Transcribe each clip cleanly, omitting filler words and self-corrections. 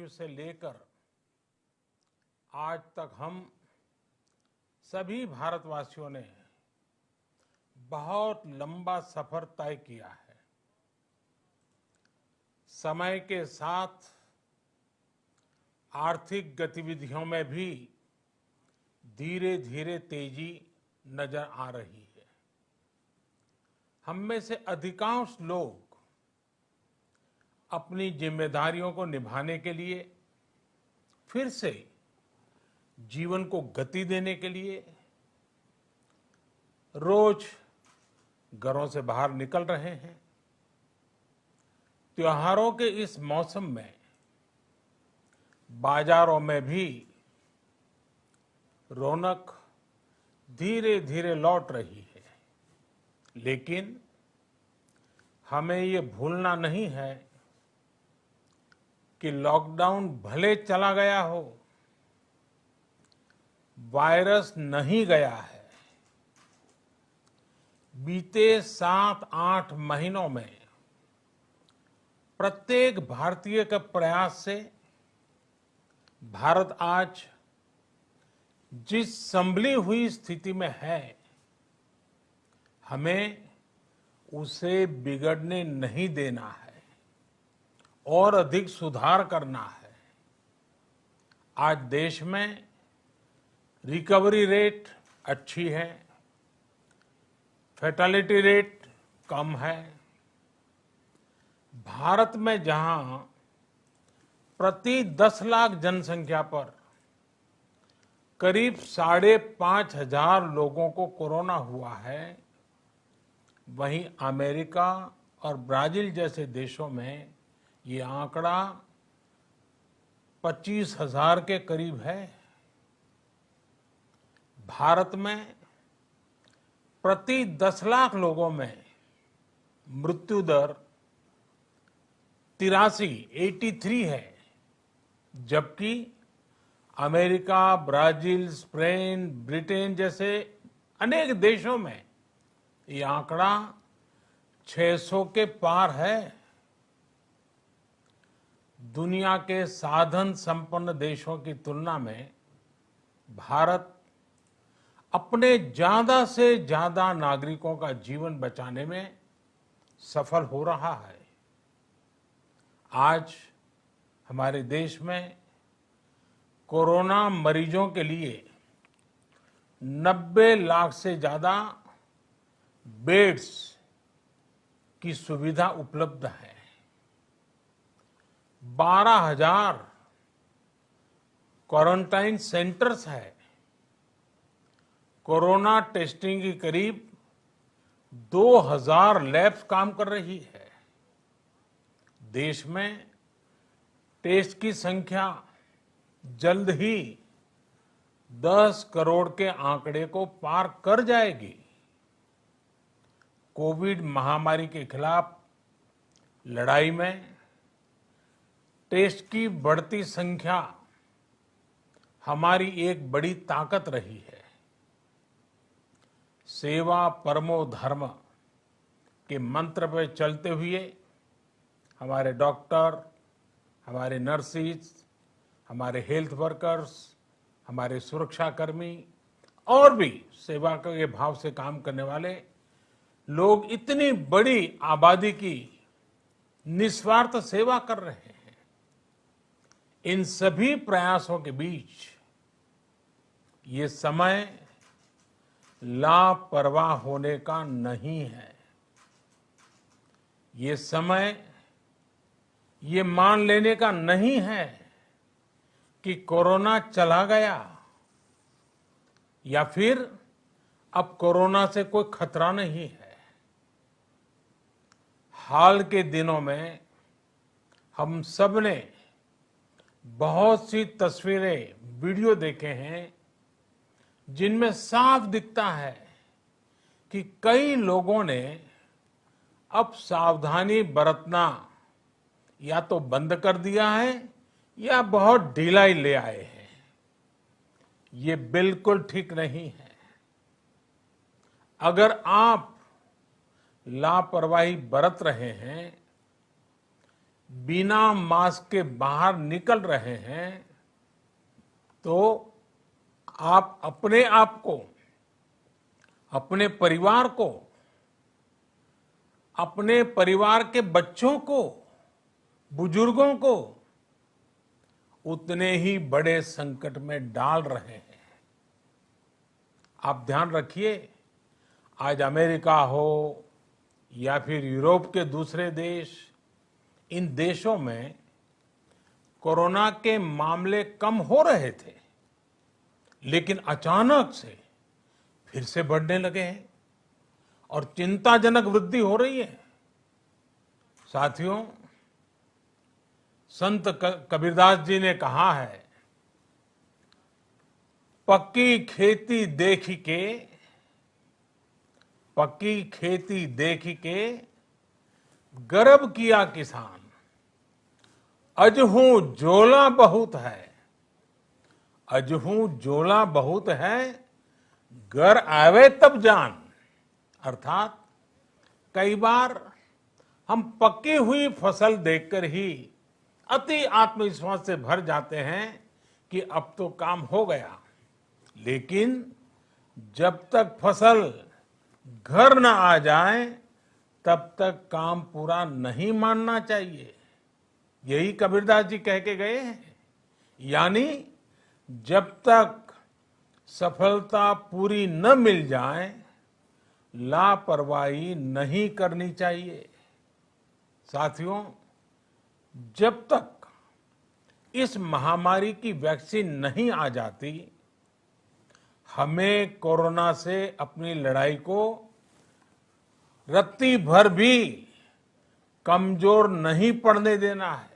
ईस्वी से लेकर आज तक हम सभी भारतवासियों ने बहुत लंबा सफर तय किया है। समय के साथ आर्थिक गतिविधियों में भी धीरे धीरे तेजी नजर आ रही है। हम में से अधिकांश लोग अपनी जिम्मेदारियों को निभाने के लिए, फिर से जीवन को गति देने के लिए रोज घरों से बाहर निकल रहे हैं। त्योहारों के इस मौसम में बाजारों में भी रौनक धीरे धीरे लौट रही है, लेकिन हमें ये भूलना नहीं है कि लॉकडाउन भले चला गया हो, वायरस नहीं गया है। बीते 7-8 महीनों में प्रत्येक भारतीय के प्रयास से भारत आज जिस संभली हुई स्थिति में है, हमें उसे बिगड़ने नहीं देना है और अधिक सुधार करना है। आज देश में रिकवरी रेट अच्छी है, फैटेलिटी रेट कम है। भारत में जहां प्रति 10 लाख जनसंख्या पर करीब 5,500 लोगों को कोरोना हुआ है, वहीं अमेरिका और ब्राजील जैसे देशों में ये आंकड़ा 25,000 के करीब है। भारत में प्रति 10 लाख लोगों में मृत्यु दर 83 है, जबकि अमेरिका, ब्राजील, स्पेन, ब्रिटेन जैसे अनेक देशों में ये आंकड़ा 600 के पार है। दुनिया के साधन संपन्न देशों की तुलना में भारत अपने ज्यादा से ज्यादा नागरिकों का जीवन बचाने में सफल हो रहा है। आज हमारे देश में कोरोना मरीजों के लिए 90 लाख से ज्यादा बेड्स की सुविधा उपलब्ध है। 12,000 क्वारंटाइन सेंटर्स है। कोरोना टेस्टिंग की करीब 2,000 लैब्स काम कर रही है। देश में टेस्ट की संख्या जल्द ही 10 करोड़ के आंकड़े को पार कर जाएगी। कोविड महामारी के खिलाफ लड़ाई में टेस्ट की बढ़ती संख्या हमारी एक बड़ी ताकत रही है। सेवा परमो धर्म के मंत्र पर चलते हुए हमारे डॉक्टर, हमारे नर्सिस, हमारे हेल्थ वर्कर्स, हमारे सुरक्षाकर्मी और भी सेवा के भाव से काम करने वाले लोग इतनी बड़ी आबादी की निस्वार्थ सेवा कर रहे हैं। इन सभी प्रयासों के बीच ये समय लापरवाह होने का नहीं है। ये समय ये मान लेने का नहीं है कि कोरोना चला गया या फिर अब कोरोना से कोई खतरा नहीं है। हाल के दिनों में हम सब ने बहुत सी तस्वीरें, वीडियो देखे हैं जिनमें साफ दिखता है कि कई लोगों ने अब सावधानी बरतना या तो बंद कर दिया है या बहुत ढिलाई ले आए हैं। ये बिल्कुल ठीक नहीं है। अगर आप लापरवाही बरत रहे हैं बिना मास्क के बाहर निकल रहे हैं तो आप अपने आप को, अपने परिवार को, अपने परिवार के बच्चों को, बुजुर्गों को उतने ही बड़े संकट में डाल रहे हैं। आप ध्यान रखिए, आज अमेरिका हो या फिर यूरोप के दूसरे देश, इन देशों में कोरोना के मामले कम हो रहे थे, लेकिन अचानक से फिर से बढ़ने लगे हैं और चिंताजनक वृद्धि हो रही है। साथियों, संत कबीरदास जी ने कहा है, पक्की खेती देख के गर्व किया किसान, अजहू झोला बहुत है, घर आवे तब जान। अर्थात कई बार हम पकी हुई फसल देखकर ही अति आत्मविश्वास से भर जाते हैं कि अब तो काम हो गया, लेकिन जब तक फसल घर न आ जाए तब तक काम पूरा नहीं मानना चाहिए। यही कबीरदास जी कह के गए हैं। यानी जब तक सफलता पूरी न मिल जाए, लापरवाही नहीं करनी चाहिए। साथियों, जब तक इस महामारी की वैक्सीन नहीं आ जाती, हमें कोरोना से अपनी लड़ाई को रत्ती भर भी कमजोर नहीं पड़ने देना है।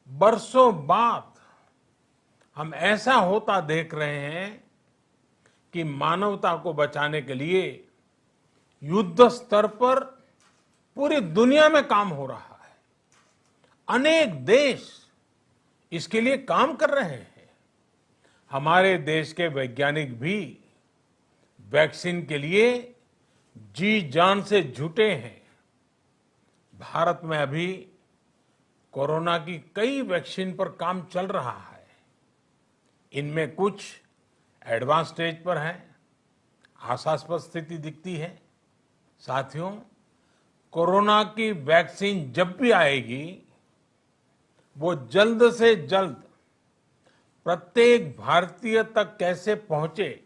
बरसों बाद हम ऐसा होता देख रहे हैं कि मानवता को बचाने के लिए युद्ध स्तर पर पूरी दुनिया में काम हो रहा है। अनेक देश इसके लिए काम कर रहे हैं। हमारे देश के वैज्ञानिक भी वैक्सीन के लिए जी जान से जुटे हैं। भारत में अभी कोरोना की कई वैक्सीन पर काम चल रहा है। इनमें कुछ एडवांस स्टेज पर है, आशास्पद स्थिति दिखती है। साथियों, कोरोना की वैक्सीन जब भी आएगी, वो जल्द से जल्द प्रत्येक भारतीय तक कैसे पहुंचे,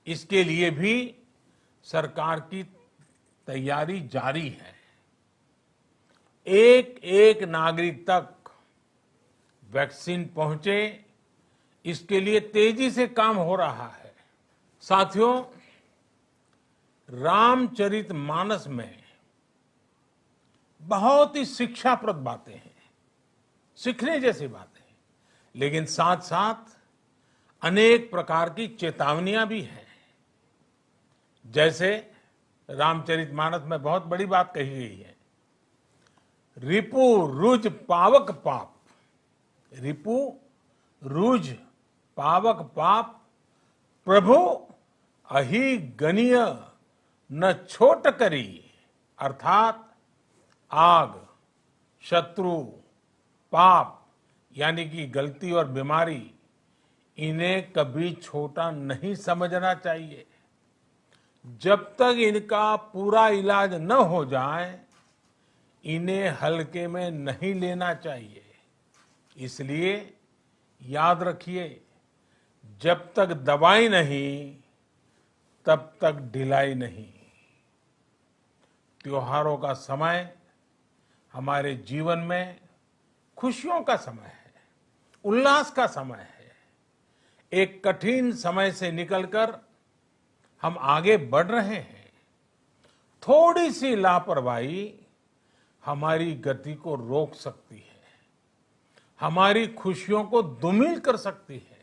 इसके लिए भी सरकार की तैयारी जारी है। एक एक नागरिक तक वैक्सीन पहुंचे, इसके लिए तेजी से काम हो रहा है। साथियों, रामचरितमानस में बहुत ही शिक्षाप्रद बातें हैं, सीखने जैसी बातें हैं, लेकिन साथ साथ अनेक प्रकार की चेतावनियां भी हैं। जैसे रामचरितमानस में बहुत बड़ी बात कही गई है, रिपु रुज पावक पाप, रिपु रुज पावक पाप, प्रभु अहि गनीय न छोट करी। अर्थात आग, शत्रु, पाप यानी कि गलती और बीमारी, इन्हें कभी छोटा नहीं समझना चाहिए। जब तक इनका पूरा इलाज न हो जाए, इन्हें हल्के में नहीं लेना चाहिए। इसलिए याद रखिए, जब तक दवाई नहीं, तब तक ढिलाई नहीं। त्योहारों का समय हमारे जीवन में खुशियों का समय है, उल्लास का समय है। एक कठिन समय से निकलकर हम आगे बढ़ रहे हैं। थोड़ी सी लापरवाही हमारी गति को रोक सकती है, हमारी खुशियों को धूमिल कर सकती है।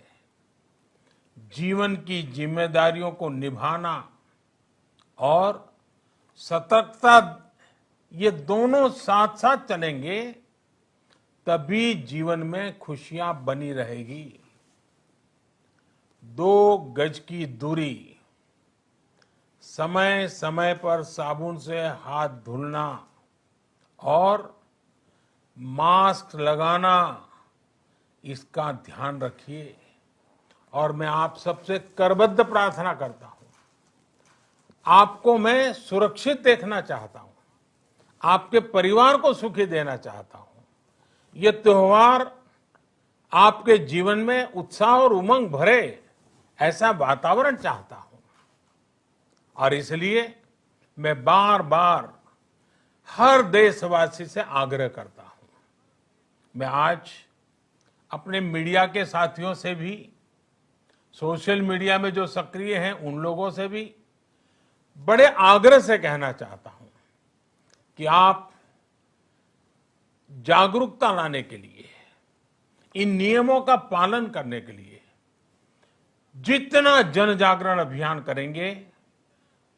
जीवन की जिम्मेदारियों को निभाना और सतर्कता, ये दोनों साथ साथ चलेंगे, तभी जीवन में खुशियां बनी रहेगी। 2 गज की दूरी, समय समय पर साबुन से हाथ धुलना और मास्क लगाना, इसका ध्यान रखिए। और मैं आप सबसे करबद्ध प्रार्थना करता हूं, आपको मैं सुरक्षित देखना चाहता हूं, आपके परिवार को सुखी देना चाहता हूं। ये त्योहार आपके जीवन में उत्साह और उमंग भरे, ऐसा वातावरण चाहता हूं। और इसलिए मैं बार बार हर देशवासी से आग्रह करता हूं। मैं आज अपने मीडिया के साथियों से भी, सोशल मीडिया में जो सक्रिय हैं उन लोगों से भी बड़े आग्रह से कहना चाहता हूं कि आप जागरूकता लाने के लिए, इन नियमों का पालन करने के लिए जितना जन जागरण अभियान करेंगे,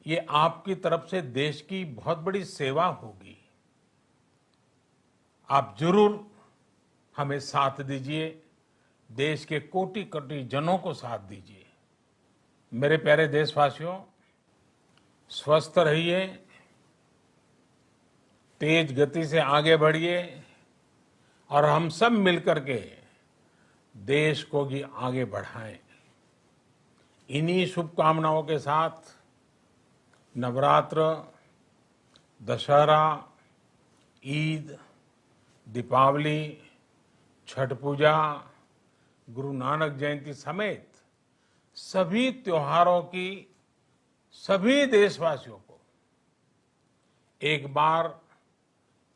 ये आपकी तरफ से देश की बहुत बड़ी सेवा होगी। आप जरूर हमें साथ दीजिए, देश के कोटि कोटि जनों को साथ दीजिए। मेरे प्यारे देशवासियों, स्वस्थ रहिए, तेज गति से आगे बढ़िए और हम सब मिलकर के देश को भी आगे बढ़ाएं। इन्हीं शुभकामनाओं के साथ नवरात्र, दशहरा, ईद, दीपावली, छठ पूजा, गुरु नानक जयंती समेत सभी त्योहारों की सभी देशवासियों को एक बार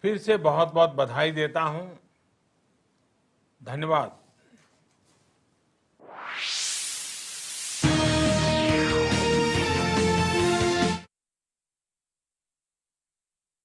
फिर से बहुत बहुत बधाई देता हूं। धन्यवाद।